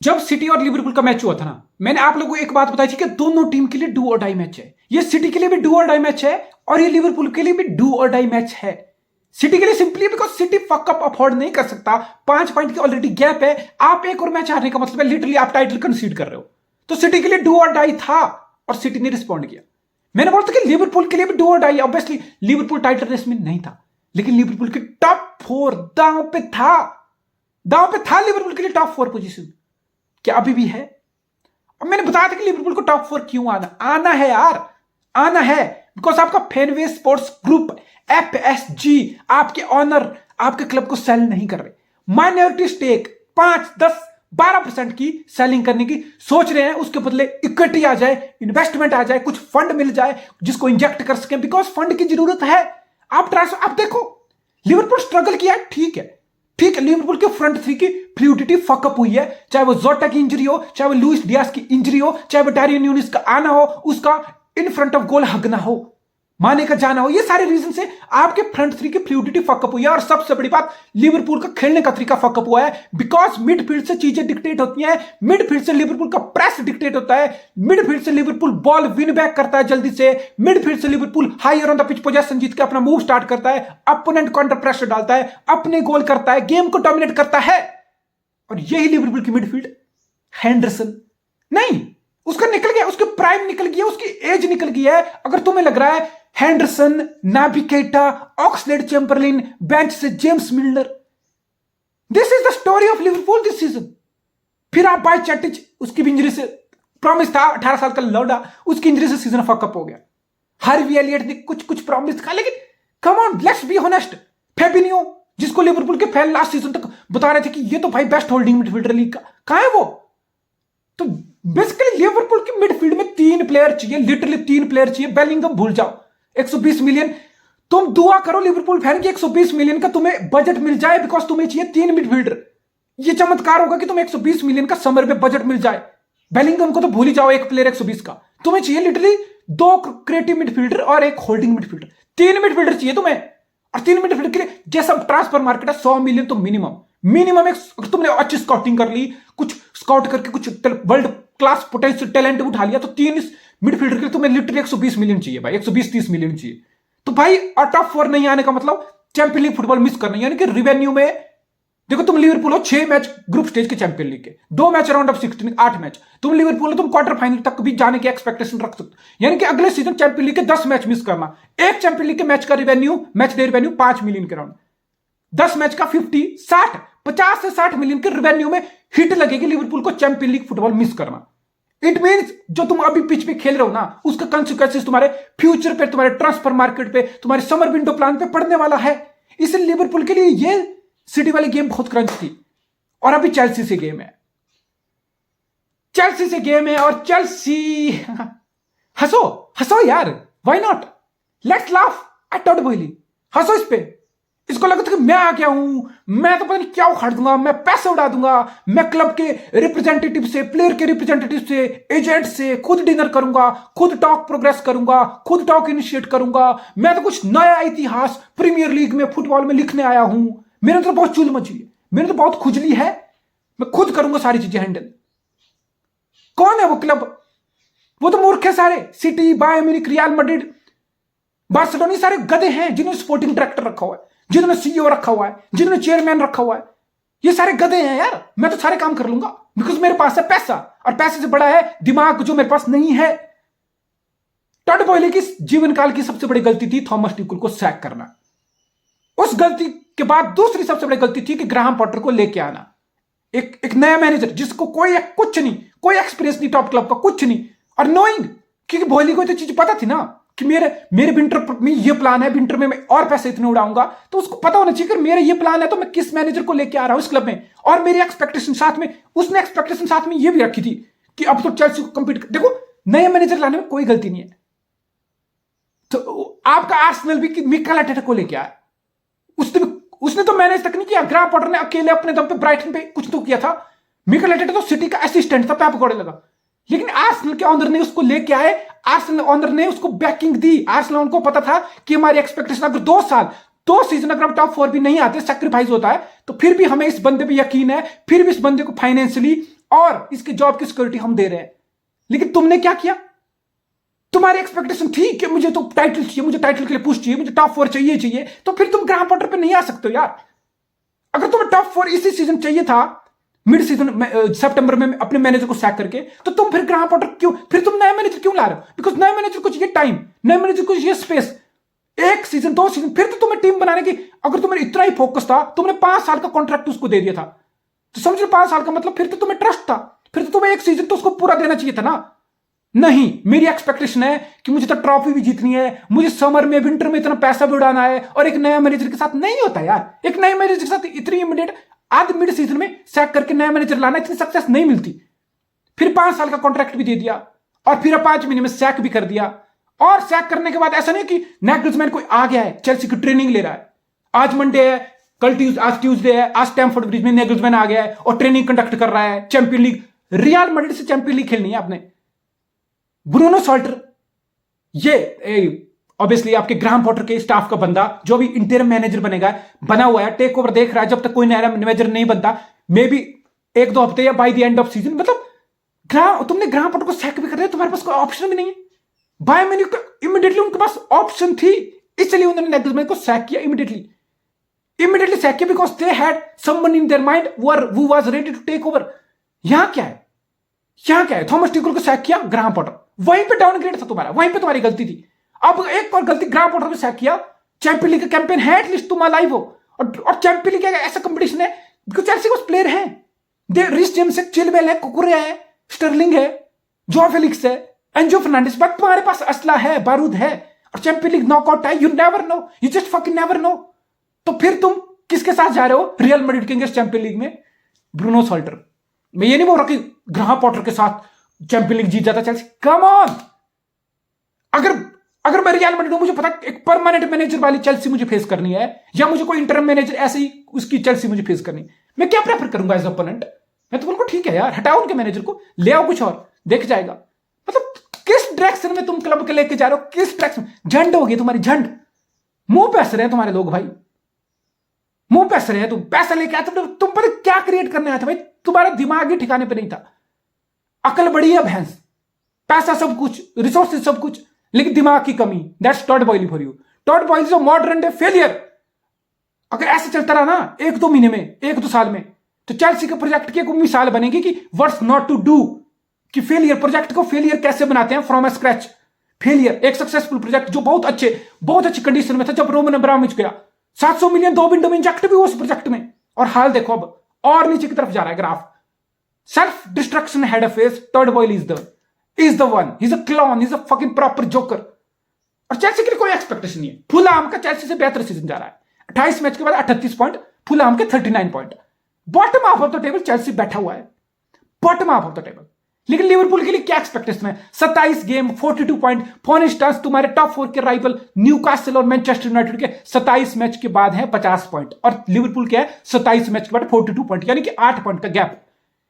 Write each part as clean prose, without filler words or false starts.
जब सिटी और लिवरपूल का मैच हुआ था ना, मैंने आप लोगों को एक बात बताई थी कि दोनों टीम के लिए डू और डाई मैच है। ये सिटी के लिए भी डू और डाई मैच है और ये लिवरपूल के लिए भी डू और डाई मैच है। सिटी के लिए simply because City fuck up afford नहीं कर सकता। 5 पॉइंट की ऑलरेडी गैप है। आप एक और मैच हारने का मतलब है लिटरली आप टाइटल कंसीड कर रहे हो। तो सिटी के लिए डू और डाई था और सिटी ने रिस्पॉन्ड किया। मैंने बोला था कि लिवरपूल के लिए भी डू और die. Obviously Liverpool title race में नहीं था, लेकिन लिवरपूल की टॉप 4 दांव पे था। दांव पे था लिवरपूल के लिए टॉप 4 पोजीशन। क्या अभी भी है? अब मैंने बताया था कि लिवरपूल को टॉप 4 क्यों आना है यार, आना है बिकॉज आपका फैनवे स्पोर्ट्स ग्रुप FSG आपके ऑनर आपके क्लब को सेल नहीं कर रहे। माइनॉरिटी स्टेक 5, 10, 12% की सेलिंग करने की सोच रहे हैं। उसके बदले इक्विटी आ जाए, इन्वेस्टमेंट आ जाए, कुछ फंड मिल जाए जिसको इंजेक्ट कर सके बिकॉज फंड की जरूरत है। आप देखो लिवरपूल स्ट्रगल किया है, ठीक है लिवरपूल के फ्रंट थ्री की फ्लूइडिटी फकअप हुई है। चाहे वो जोटा की इंजरी हो, चाहे वो लुइस डियास की इंजरी हो, चाहे वो डारियन न्यूनेस का आना हो, उसका इन फ्रंट ऑफ गोल हगना हो, माने का जाना हो, ये सारे रीजन से आपके फ्रंट थ्री की फ्लूइडिटी फकअप हुई है। और सबसे बड़ी बात लिवरपूल का खेलने का तरीका फकअप हुआ है बिकॉज मिडफील्ड से चीजें डिक्टेट होती हैं। मिडफील्ड से लिवरपूल का प्रेस डिक्टेट होता है। मिडफील्ड से लिवरपूल बॉल विन बैक करता है जल्दी से। मिडफील्ड से Liverpool higher on the pitch position जीत के अपना मूव स्टार्ट करता है, अपोनेंट को अंडर प्रेशर डालता है, अपने गोल करता है, गेम को डोमिनेट करता है। और यही लिवरपूल की मिडफील्ड। हेंडरसन नहीं, उसका निकल गया, उसकी प्राइम निकल गया, उसकी एज निकल गई है। अगर तुम्हें लग रहा है हेंडरसन, नाबी केटा, ऑक्सलेड चैम्बरलिन, बेंच से James Miller, this is the story of Liverpool this season. फिर आप बाय चैटिच, उसकी भी इंजरी से प्रॉमिस था, 18 साल का लौड़ा, उसकी इंजरी से सीजन फकअप हो गया। हार्वी एलियट ने कुछ प्रॉमिस था, लेकिन come on let's be honest, Fabinho जिसको लिवरपूल के फैन लास्ट सीजन तक बता रहे थे कि ये तो भाई बेस्ट होल्डिंग मिडफील्डर लीग का, कहां है वो? तो बेसिकली लिवरपूल की मिडफील्ड में 3 प्लेयर चाहिए, लिटरली 3 प्लेयर चाहिए। बेलिंगम भूल जाओ, 120 मिलियन, तुम दुआ करो लिवरपूल फैन की 120 मिलियन का तुम्हें बजट मिल जाए बिकॉज तुम्हें चाहिए 3 मिडफील्डर। ये चमत्कार होगा कि तुम्हें 120 मिलियन का समर में बजट मिल जाए। बेलिंगम को तो भूल ही जाओ, एक प्लेयर 120 का। तुम्हें चाहिए लिटरली 2 क्रिएटिव मिडफील्डर और एक होल्डिंग मिडफील्डर। 3 मिडफील्डर चाहिए तुम्हें। और 3 मिडफील्डर के लिए जैसा ट्रांसफर मार्केट है 100 मिलियन तो मिनिमम एक, तुमने अच्छी स्काउटिंग कर ली, कुछ स्काउट करके कुछ वर्ल्ड क्लास पोटेंशियल टैलेंट उठा लिया, तो 3 मिडफील्डर के लिए तुम्हें लिटरली 120 मिलियन चाहिए भाई, 120-30 मिलियन चाहिए। तो भाई टॉप 4 नहीं आने का मतलब चैंपियन लीग फुटबॉल मिस करना, यानी कि रिवेन्यू में देखो तुम लिवरपूल हो 6 मैच ग्रुप स्टेज के चैंपियन लीग के, 2 मैच राउंड ऑफ 16, 8 मैच। तुम लिवरपूल हो, तुम क्वार्टर फाइनल तक भी जाने की एक्सपेक्टेशन रख सकते हो, यानी कि अगले सीजन चैंपियन लीग के 10 मैच मिस करना। एक चैंपियन लीग के मैच का revenue, match day revenue 5 million के राउंड, 10 मैच का 50 से 60 मिलियन के रिवेन्यू में हिट लगेगी लिवरपूल को चैंपियन लीग फुटबॉल मिस करना। इट मीन्स जो तुम अभी पिच पे खेल रहे हो ना, उसका कंसिक्वेंसेस तुम्हारे फ्यूचर पे, तुम्हारे ट्रांसफर मार्केट पे, तुम्हारे समर विंडो प्लान पे पड़ने वाला है। इसलिए लिवरपूल के लिए ये सिटी वाली गेम बहुत क्रंच थी। और अभी चेल्सी से गेम है, और चेल्सी हंसो यार, why not, let's laugh at Todd Boehly, हंसो इस पे। इसको लगा था कि मैं आ गया हूं, मैं तो पता नहीं क्या उखाड़ दूंगा, मैं पैसे उड़ा दूंगा, मैं क्लब के रिप्रेजेंटेटिव से, प्लेयर के रिप्रेजेंटेटिव से, एजेंट से खुद डिनर करूंगा, खुद टॉक प्रोग्रेस करूंगा, खुद टॉक इनिशिएट करूंगा, मैं तो कुछ नया इतिहास प्रीमियर लीग में फुटबॉल में लिखने आया हूं, मेरे तो बहुत चुल मची है, मेरे तो बहुत खुजली है, मैं खुद करूंगा सारी चीजें हैंडल। कौन है वो क्लब? वो तो मूर्ख है सारे। City, Bayern Munich, Real Madrid, Barcelona, सारे गधे हैं जिन्होंने स्पोर्टिंग डायरेक्टर रखा हुआ है, जिन्होंने सीईओ रखा हुआ है, जिन्होंने चेयरमैन रखा हुआ है। ये सारे गधे हैं यार। मैं तो सारे काम कर लूंगा बिकॉज मेरे पास है पैसा, और पैसे से बड़ा है दिमाग जो मेरे पास नहीं है। टॉड बॉयली की जीवन काल की सबसे बड़ी गलती थी थॉमस ट्यूकल को सैक करना। उस गलती के बाद दूसरी सबसे बड़ी गलती थी कि ग्राहम पॉटर को लेके आना, एक नया मैनेजर जिसको कुछ नहीं, कोई एक्सपीरियंस नहीं टॉप क्लब का, कुछ नहीं। और नोइंग, क्योंकि बॉयली को तो चीज पता थी ना कि मेरे विंटर में ये प्लान है, विंटर में मैं और पैसे इतने उड़ाऊंगा, तो उसको पता होना चाहिए कि मेरा ये प्लान है तो मैं किस मैनेजर को लेके आ रहा हूं इस क्लब में। और मेरी एक्सपेक्टेशन साथ में, उसने एक्सपेक्टेशन साथ में ये भी रखी थी कि अब तो चेल्सी को कंपीट देखो, नया मैनेजर लाने में कोई गलती नहीं है। तो आपका आर्सेनल भी मिकेल आर्टेटा को लेके आया, उसने तो मैनेज तक नहीं किया। ग्राहम पॉटर ने अकेले अपने दम पे ब्राइटन पे कुछ तो किया था। मिकेल आर्टेटा तो सिटी का असिस्टेंट था, पैप गॉर्डियोला लगा, लेकिन आर्सेनल के ओनर ने उसको लेके आए, आर्सेनल ओनर ने उसको बैकिंग दी। आर्सेनल उनको पता था कि हमारी एक्सपेक्टेशन अगर 2 सीजन अगर हम टॉप 4 भी नहीं आते, सैक्रिफाइस होता है, तो फिर भी हमें इस बंदे पे यकीन है, फिर भी इस बंदे को फाइनेंशियली और इसकी जॉब की सिक्योरिटी हम दे रहे हैं। लेकिन तुमने क्या किया? तुम्हारी एक्सपेक्टेशन थी कि मुझे तो टाइटल चाहिए, मुझे टाइटल के लिए पुश चाहिए, मुझे टॉप 4 चाहिए, तो फिर तुम ग्राहम पॉटर पे नहीं आ सकते हो यार। अगर तुम्हें टॉप 4 इसी सीजन चाहिए था, मिड सीजन सितंबर में अपने मैनेजर को सैक करके, तो तुम फिर ग्राहम पॉटर क्यों, फिर तुम नया मैनेजर क्यों ला रहे हो? बिकॉज नए मैनेजर को चाहिए टाइम, नए मैनेजर को चाहिए स्पेस, 1 सीजन 2 सीजन, फिर तो तुम्हें टीम बनाने की, अगर तुम्हें इतना ही फोकस था, तुमने 5 साल का कॉन्ट्रैक्ट उसको दे दिया था, तो समझ लो 5 साल का मतलब फिर तो तुम्हें ट्रस्ट था, फिर तो तुम्हें 1 सीजन तो उसको पूरा देना चाहिए था ना। नहीं, मेरी एक्सपेक्टेशन है कि मुझे तो ट्रॉफी भी जीतनी है, मुझे समर में विंटर में इतना पैसा भी उड़ाना है, और एक नया मैनेजर के साथ नहीं होता यार। एक नए मैनेजर के साथ इतनी इमीडिएट आध मिड सीजन में सैक करके नया मैनेजर लाना, इतनी सक्सेस नहीं मिलती। फिर 5 साल का कॉन्ट्रैक्ट भी दे दिया, और फिर 5 महीने में सैक भी कर दिया। और सैक करने के बाद ऐसा नहीं कि नैगल्समैन कोई आ गया है, चेल्सी की ट्रेनिंग ले रहा है, आज मंडे है, आज ट्यूसडे है, आज स्टैमफोर्ड ब्रिज में नैगल्समैन आ गया है और ट्रेनिंग कंडक्ट कर रहा है, चैंपियन लीग, रियल मैड्रिड से चैंपियन लीग खेलनी है आपने। ब्रूनो सॉल्टर ये ऑब्वियसली आपके ग्राहम पॉटर के स्टाफ का बंदा, जो भी इंटरिम मैनेजर बनेगा, बना हुआ है, टेक ओवर देख रहा है, जब तक कोई नया मैनेजर नहीं बनता, मे बी 1-2 हफ्ते या by the end off season. मतलब तुमने ग्राहम पॉटर को सैक भी कर दिया, तुम्हारे पास कोई ऑप्शन भी नहीं है। बाय मैन्यू इमीडिएटली उनके पास ऑप्शन थी, इसलिए उन्होंने नैगल्समैन को सैक किया इमीडिएटली सैक किया, because they had someone in their mind who was ready to take over. यहां क्या है, थॉमस ट्यूखल को सैक किया, ग्राहम पॉटर, वहीं पे डाउनग्रेड था तुम्हारा, वहीं पे तुम्हारी गलती थी। अब एक और गलती, ग्राहम पॉटर को सैक किया, चैंपियन लीग का कैंपेन है, एटलीस्ट तुम अलाइव हो, और चैंपियन लीग का ऐसा कंपटीशन है, बिकॉज चेल्सी के प्लेयर हैं, दे रिस जेम्स है, चिलवेल है, कुकुरे है, स्टर्लिंग है, जो फेलिक्स है, एंजो फर्नांडिस, बट तुम्हारे पास असला है, बारूद है, और चैंपियन लीग नॉकआउट है, you never know, you just fucking never know. तो फिर तुम किसके साथ जा रहे हो रियल मैड्रिड के अगेंस्ट चैंपियन लीग में? Bruno Salter. मैं ये नहीं बोल रहा कि ग्राहम पॉटर के साथ चैंपियन लीग जीत जाता चेल्सी, कम ऑन। अगर मैं रियल मैड्रिड हूं, मुझे पता एक परमानेंट मैनेजर वाली चेल्सी मुझे फेस करनी है, या मुझे कोई इंटरम मैनेजर ऐसे ही उसकी चेल्सी मुझे फेस करनी, मैं क्या प्रेफर करूंगा एज ओपोनेंट? मैं तो बोलूंगा ठीक है यार, हटाओ उनके मैनेजर को, ले आओ कुछ और, देख जाएगा। मतलब किस डायरेक्शन में तुम क्लब के लेके जा रहे हो, किस डायरेक्शन? झंड होगी तुम्हारी, झंड, मुंह पे हंस रहे हैं तुम्हारे लोग भाई, मुंह पे हंस रहे हैं। तुम पैसा लेके आए, तुम पर क्या क्रिएट करने आए थे भाई? तुम्हारा दिमाग ही ठिकाने पे नहीं था। अकल बड़ी है भैंस, पैसा सब कुछ, रिसोर्सेज सब कुछ, लेकिन दिमाग की कमी। That's Todd Boehly for you. Todd Boehly is a modern day failure. अगर ऐसे चलता रहा ना 1-2 महीने में, 1-2 साल में, तो चेल्सी के प्रोजेक्ट की एक मिसाल बनेगी कि व्हाट्स नॉट टू डू, कि फेलियर, प्रोजेक्ट को फेलियर कैसे बनाते हैं फ्रॉम स्क्रैच। फेलियर, एक सक्सेसफुल प्रोजेक्ट जो बहुत अच्छी कंडीशन में था जब रोमन अब्रामोविच गया, 700 मिलियन 2 विंडो में इंजेक्ट भी हुआ उस प्रोजेक्ट में, और हाल देखो अब और नीचे की तरफ जा रहा है graph. Self destruction head of face, Todd Boehly is the one, he's a clown, he's a fucking proper joker। और चेल्सी के लिए कोई एक्सपेक्टेशन नहीं है। फुलहाम का चेल्सी से बेहतर सीजन जा रहा है, 28 मैच के बाद 38 पॉइंट, फुलहाम के 39 point. Bottom half of the table Chelsea बैठा हुआ है, bottom half of the table. लेकिन लिवरपूल के लिए क्या एक्सपेक्टेशन है? 27 गेम, 42 पॉइंट, 4 इंस्टांस तुम्हारे टॉप 4 के राइवल न्यूकासल और मैनचेस्टर यूनाइटेड के 27 मैच के बाद है 50 पॉइंट, और लिवरपूल के है 27 मैच के बाद 42 पॉइंट, यानी कि 8 पॉइंट का गैप,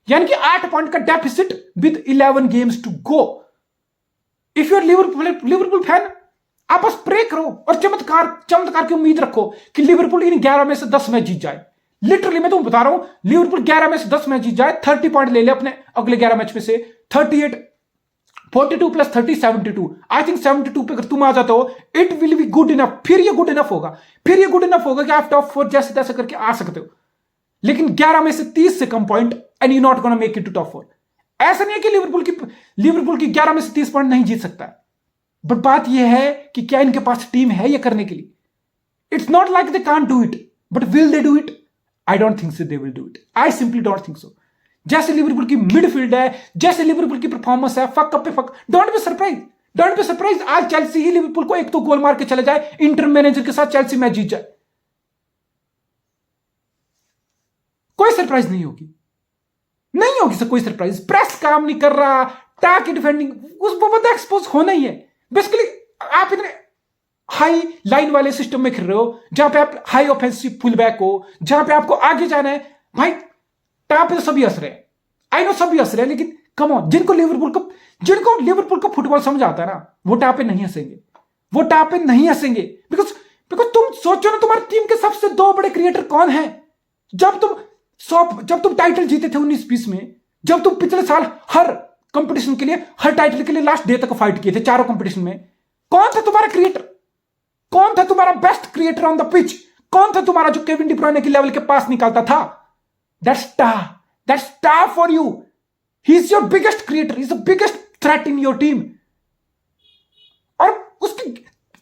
यानी कि 8 पॉइंट का deficit with 11 games to go. If you are Liverpool fan, आप बस प्रे करो और चमत्कार की उम्मीद रखो कि लिवरपूल इन 11 में से 10 मैच जीत जाए। लिटरली मैं तुमको बता रहा हूं, लिवरपूल 11 में से 10 मैच जीत जाए, 30 पॉइंट ले ले अपने अगले 11 मैच में से, 38, 42 प्लस 30, 72। आई थिंक 72 पे अगर तुम आ जाते हो, it will be good enough. फिर ये गुड इनफ होगा कि आप टॉप 4 जैसे तैसे करके आ सकते हो। लेकिन 11 में से 30 से कम point and you not gonna make it to top 4। ऐसा नहीं है कि लिवरपूल की 11 में से 30 पॉइंट नहीं जीत सकता है, बट बात यह है कि क्या इनके पास टीम है ये करने के लिए? It's not like they can't do it, but will they do it? I don't think so they will do it. I simply don't think so. जैसे लिवरपूल की मिडफील्ड है, जैसे लिवरपूल की परफॉर्मेंस है, फक अप पे fuck, don't be surprise. आज Chelsea ही Liverpool को 1-2 गोल मार के चले जाए, इंटर मैनेजर के साथ चेल्सी मैच जीत जाए, कोई सरप्राइज नहीं होगी सर, कोई सरप्राइज। प्रेस काम नहीं कर रहा, टैक की डिफेंडिंग, उस बंदा एक्सपोज होना ही है। बेसिकली आप इतने हाई लाइन वाले सिस्टम में खेल रहे हो जहां पे आप हाई ऑफेंसिव फुल बैक हो, जहां पे आपको आगे जाना है भाई। टैप पे तो सभी हंस रहे हैं, आई नो सभी हंस रहे हैं, लेकिन कम ऑन, जिनको लिवरपूल का फुटबॉल समझ आता है ना, वो टैप पे नहीं हंसेंगे, बिकॉज तुम सोचो ना, तुम्हारी टीम के सबसे 2 बड़े क्रिएटर कौन है? जब तुम टाइटल जीते थे 19-20 में, जब तुम पिछले साल हर कंपटीशन के लिए, हर टाइटल के लिए लास्ट डे तक फाइट किए थे चारों कंपटीशन में, कौन था तुम्हारा क्रिएटर? कौन था तुम्हारा best creator on the pitch? कौन था तुम्हारा जो केविन डी ब्रुयने के लेवल के पास निकालता था? That's star for you. He is your biggest creator, he is the biggest threat in your team. और उसकी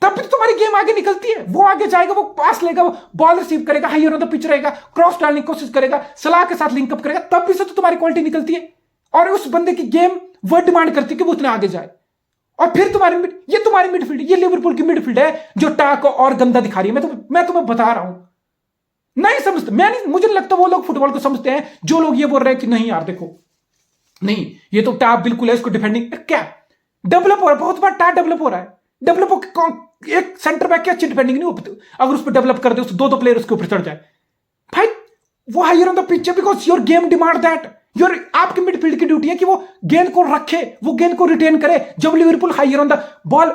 तब भी तो तुम्हारी गेम आगे निकलती है. वो आगे जाएगा, वो पास लेगा, वो बॉल रिसीव करेगा, हायर ऑन द पिच रहेगा, क्रॉस डालने की कोशिश करेगा, सलाह के साथ लिंकअप करेगा, तब भी से तो तुम्हारी क्वालिटी निकलती है. और उस बंदे की गेम वो डिमांड करती है कि वो उतने आगे जाए. और फिर तुम्हारी मिडफील्ड, ये लिवरपूल की मिडफील्ड है जो टाक को और गंदा दिखा रही है. मैं तुम्हें बता रहा हूं, नहीं समझते. मुझे नहीं लगता वो लोग फुटबॉल को समझते हैं जो लोग ये बोल रहे हैं कि नहीं यार देखो, नहीं ये तो टाप बिल्कुल है, इसको डिफेंडिंग क्या डेवलप हो रहा है. बहुत बार टाप डेवलप हो रहा है. डेवलप एक सेंटर बैक की अच्छी डिफेंडिंग नहीं हो पाती अगर उस पर डेवलप कर दे, उस दो प्लेयर उसके ऊपर चढ़ जाए. भाई वो हायर ऑन द पिच है because your game demand that. आपकी मिडफील्ड की ड्यूटी है कि वो गेंद को रखे, वो गेंद को रिटेन करे. जब Liverpool higher on the ball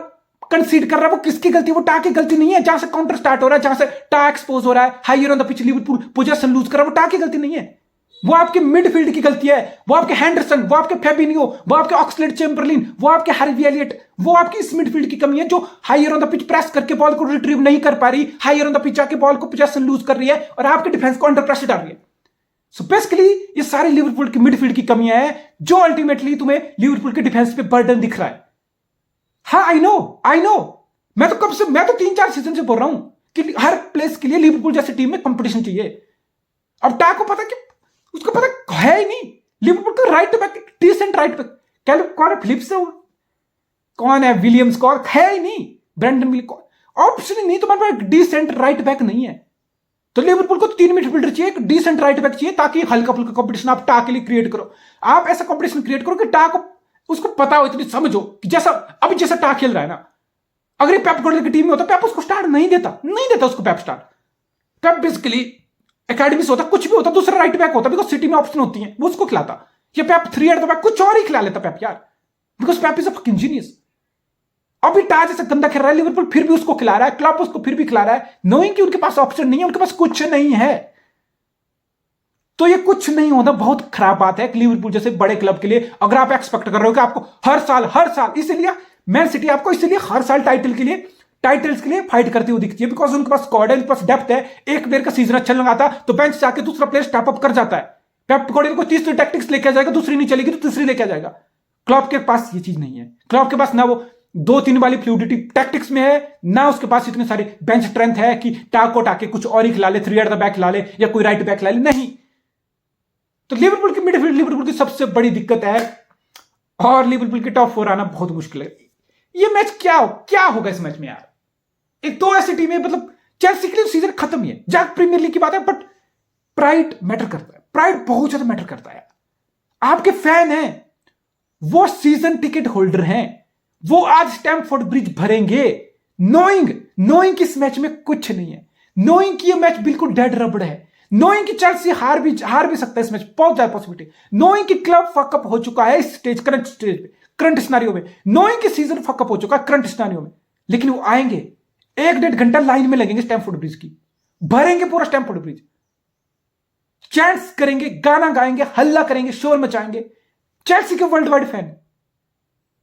concede कर रहा है, वो किसकी गलती? वो टा की गलती नहीं है. जहां से काउंटर स्टार्ट हो रहा है, जहां से टा एक्सपोज हो रहा है, higher on the pitch Liverpool position lose कर रहा है, वो टा की गलती नहीं है. वो आपके मिडफील्ड की गलती है. वो आपके हैंडरसन, वो आपके फेबिनियो, वो आपके ऑक्सलेड चैम्बरलिन, वो आपके हार्वी एलियट, वो आपकी इस मिडफील्ड की कमी है जो higher on the pitch press करके बॉल को रिट्रीव नहीं कर पा रही, हायर ऑन द पिच आके बॉल को पोजीशन लूज कर रही है और आपके डिफेंस को अंडर प्रेशर डाल रही है. सो बेसिकली ये सारे लिवरपूल की मिडफील्ड की कमियां हैं जो अल्टीमेटली तुम्हें लिवरपूल के डिफेंस पे बर्डन दिख रहा है. हाँ आई नो. मैं तो 3-4 सीजन से बोल रहा हूं कि हर प्लेस के लिए लिवरपूल जैसी टीम में कंपटीशन चाहिए. अब टा को पता कि उसको पता है ही नहीं. लिवरपूल का right back, decent right back कौन है? फिलिप्स कौन है? विलियम्स कौन है? ही नहीं. ब्रेंडन विलियम्स, ऑप्शन ही नहीं. तुम्हारे पास डिसेंट राइट बैक नहीं है. तो लिवरपूल को 3 मिडफील्डर चाहिए, एक डिसेंट राइट बैक चाहिए ताकि हल्का फुल्का कंपटीशन आप टा के लिए क्रिएट करो. आप ऐसा कंपटीशन क्रिएट करो कि टा को उसको पता हो, इतनी समझो कि जैसा टा खेल रहा है ना, अगर पेप गार्डियोला की टीम में होता, पेप उसको स्टार्ट नहीं देता उसको पेप स्टार्ट. पेप बेसिकली एकेडमी से होता, कुछ भी होता, दूसरा राइट बैक होता, बिकॉज सिटी में ऑप्शन होती है, वो उसको खिलाता. या पेप 3 एट द बैक कुछ और ही खिला लेता पेप यार, because Pep is a fucking genius. अभी टा जैसे गंदा खेल रहा है लिवरपूल, फिर भी उसको खिला रहा है. क्लॉप उसको फिर भी खिला रहा है, नोइंग कि उनके पास ऑप्शन नहीं है, उनके पास कुछ नहीं है. तो ये कुछ नहीं होता बहुत खराब बात है लिवरपूल जैसे बड़े क्लब के लिए. अगर आप एक्सपेक्ट कर रहे हो कि आपको हर साल इसीलिए मैन सिटी आपको इसीलिए हर साल टाइटल्स के लिए फाइट करती हुई दिखती है, बिकॉज उनके पास स्क्वाड है, उनके पास डेप्थ है. एक प्लेयर का सीजन अच्छा लगाता तो बेंच से आके दूसरा प्लेयर स्टेप अप कर जाता है. पेप गार्डियोला को तीसरी टैक्टिक्स लेके आ जाएगा, दूसरी नहीं चलेगी तो तीसरी लेके आ जाएगा. क्लॉप के पास ये चीज नहीं है. क्लॉप के पास ना वो 2-3 वाली फ्लूडिटी टैक्टिक्स में है, ना उसके पास इतने सारे बेंच स्ट्रेंथ है कि टाक को टाके कुछ और ही खिला ले, 3 एट द बैक खिला ले या कोई राइट बैक खिला ले. नहीं. तो लिवरपूल की मिडफील्ड लिवरपूल की सबसे बड़ी दिक्कत है और लिवरपूल के टॉप 4 आना बहुत मुश्किल है. ये मैच क्या होगा इस मैच में यार? एक दो ऐसी टीमें, मतलब चेल्सी के लिए सीजन खत्म ही है, जहां प्रीमियर लीग की बात है, बट प्राइड मैटर करता है. प्राइड बहुत ज्यादा मैटर करता है. आपके फैन हैं, वो सीजन टिकट होल्डर हैं, वो आज स्टैमफोर्ड ब्रिज भरेंगे नोइंग कि इस मैच में कुछ नहीं है, नोइंग कि ये मैच बिल्कुल डेड रबड़ है, नोइंग कि चेल्सी हार भी सकता है इस मैच, बहुत ज्यादा पॉसिबिलिटी, नोइंग कि क्लब फकअप हो चुका है इस करंट स्टेज पे, करंट सिनेरियो में, नोइंग कि सीजन फकअप हो चुका है करंट सिनेरियो में. लेकिन वो आएंगे, 1-1.5 घंटा लाइन में लगेंगे स्टैमफोर्ड ब्रिज की, भरेंगे पूरा स्टैमफोर्ड ब्रिज, चैंट्स करेंगे, गाना गाएंगे, हल्ला करेंगे, शोर मचाएंगे. चेल्सी के वर्ल्ड वाइड फैन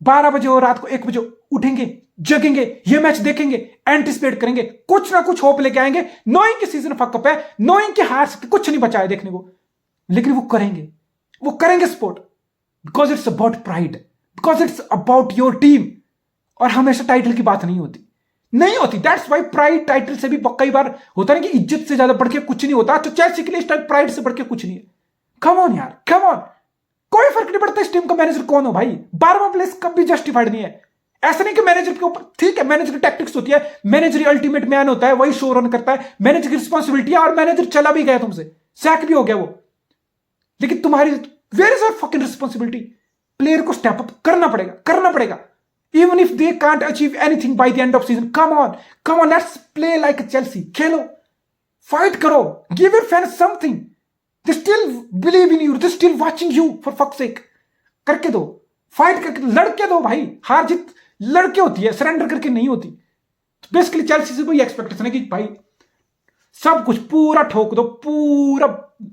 12 बजे और रात को 1 बजे उठेंगे, जगेंगे, ये मैच देखेंगे, एंटिसिपेट करेंगे, कुछ ना कुछ होप लेके आएंगे, नोइंग कि सीजन फकअप है, नोइंग कि हार सकते, कुछ नहीं बचा है देखने को, लेकिन वो करेंगे support, because it's about pride, because it's about your team. और हमेशा टाइटल की बात नहीं होती. दैट्स वाई प्राइड टाइटल से भी कई बार होता है कि इज्जत से ज्यादा बढ़ के कुछ नहीं होता. तो चेल्सी के लिए इस टाइम प्राइड से बढ़ के कुछ नहीं है. कम ऑन यार, कम ऑन. कोई फर्क नहीं पड़ता इस टीम का मैनेजर कौन हो भाई, 12वां प्लेस कभी जस्टिफाइड नहीं है. ऐसा नहीं कि मैनेजर के ऊपर, ठीक है मैनेजर की टैक्टिक्स होती है, मैनेजर अल्टीमेट मैन होता है, वही शो रन करता है, मैनेजर की रिस्पॉन्सिबिलिटी है, और मैनेजर चला भी गया तुमसे, सैक भी हो गया वो, लेकिन तुम्हारी where is your fucking responsibility? Player को स्टेप अप करना पड़ेगा. Even if they can't achieve anything by the end of season, come on, let's play like Chelsea. Khelo, fight करो, give your fans something. They still believe in you, they still watching you, for fuck's sake. करके दो, fight करके, लड़के दो भाई. हार जीत लड़के होती है, सरेंडर करके नहीं होती. तो बेसिकली चेल्सी से वही एक्सपेक्टेशन है कि भाई सब कुछ पूरा ठोक दो, पूरा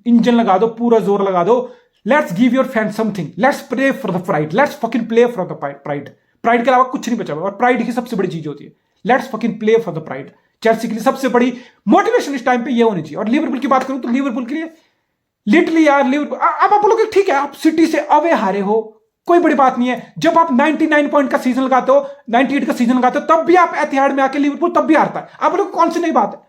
इंजन लगा दो, पूरा जोर लगा दो, let's give your fan something, let's play for the pride, let's fucking play for the pride. Pride के अलावा कुछ नहीं बचा हुआ, और प्राइड की सबसे बड़ी चीज होती है, let's fucking play for the pride. Chelsea के लिए सबसे बड़ी मोटिवेशन इस टाइम पे ये होनी चाहिए। और लिवरपूल की बात करूं तो लिवरपूल के लिए लिटरली यार, लिवरपूल अब आप बोलोगे ठीक है आप सिटी से अवे हारे हो, कोई बड़ी बात नहीं है। जब आप 99 पॉइंट का सीजन लगाते हो, 98 का सीजन लगाते हो, तब भी आप एतिहाद में आके लिवरपूल तब भी हारता है। आप बोलोगे कौन सी नई बात है,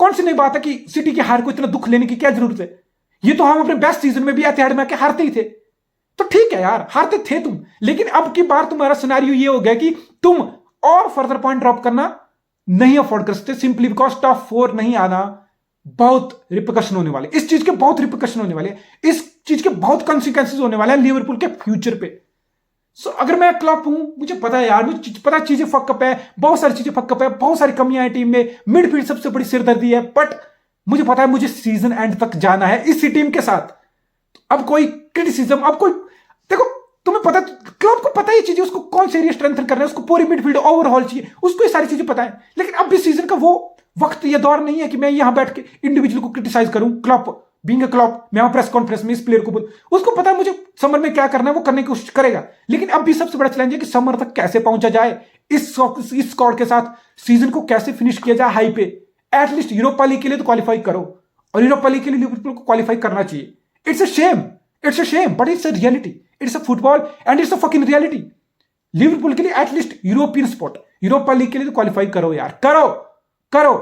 कौन सी नई बात है कि सिटी की हार को इतना दुख लेने की क्या जरूरत है? ये तो हम अपने बेस्ट सीजन में भी एतिहाद में आके हारते ही थे। तो ठीक है यार, हारते थे तुम, लेकिन अब की बार तुम्हारा सिनेरियो ये हो गया कि तुम और फर्दर पॉइंट ड्रॉप करना नहीं अफोर्ड कर सकते, सिंपली बिकॉज टॉप 4 नहीं आना बहुत रिपरकशन होने वाले, इस चीज के बहुत रिपरकशन होने वाले, इस चीज के बहुत कॉन्सिक्वेंसेज होने वाले हैं लिवरपूल के फ्यूचर पे। सो अगर मैं क्लब हूं, मुझे पता है यार, मुझे पता चीजें फकअप है, बहुत सारी चीजें फकअप है, बहुत सारी कमियां हैं टीम में, मिडफील्ड सबसे बड़ी सिरदर्दी है, बट मुझे पता है मुझे सीजन एंड तक जाना है इसी टीम के साथ। अब कोई क्रिटिसिज्म, अब कोई देखो, तुम्हें पता, क्लब को पता है ये चीजें, उसको कौन से एरिया स्ट्रेंथन करना है, उसको पूरी मिडफील्ड ओवरऑल चाहिए, उसको ये सारी चीजें पता है। लेकिन अब भी सीजन का वो वक्त, ये दौर नहीं है कि मैं यहां बैठ के इंडिविजुअल को क्रिटिसाइज करूं। क्लब बीइंग अ क्लब, मैं प्रेस कॉन्फ्रेंस में इस प्लेयर को बोल, उसको पता है मुझे समर में क्या करना है, वो करने की कोशिश करेगा। लेकिन अब भी सबसे बड़ा चैलेंज है कि समर तक कैसे पहुंचा जाए, इस स्क्वाड के साथ सीजन को कैसे फिनिश किया जाए हाई पे। एटलीस्ट यूरोपा लीग के लिए तो क्वालिफाई करो, और यूरोपा लीग के लिए लिवरपूल को क्वालिफाई करना चाहिए। It's a shame, it's a shame, but it's a reality, it's a football and it's a fucking reality. Liverpool के लिए at least European spot, Europa league के लिए तो क्वालिफाई करो यार, करो करो।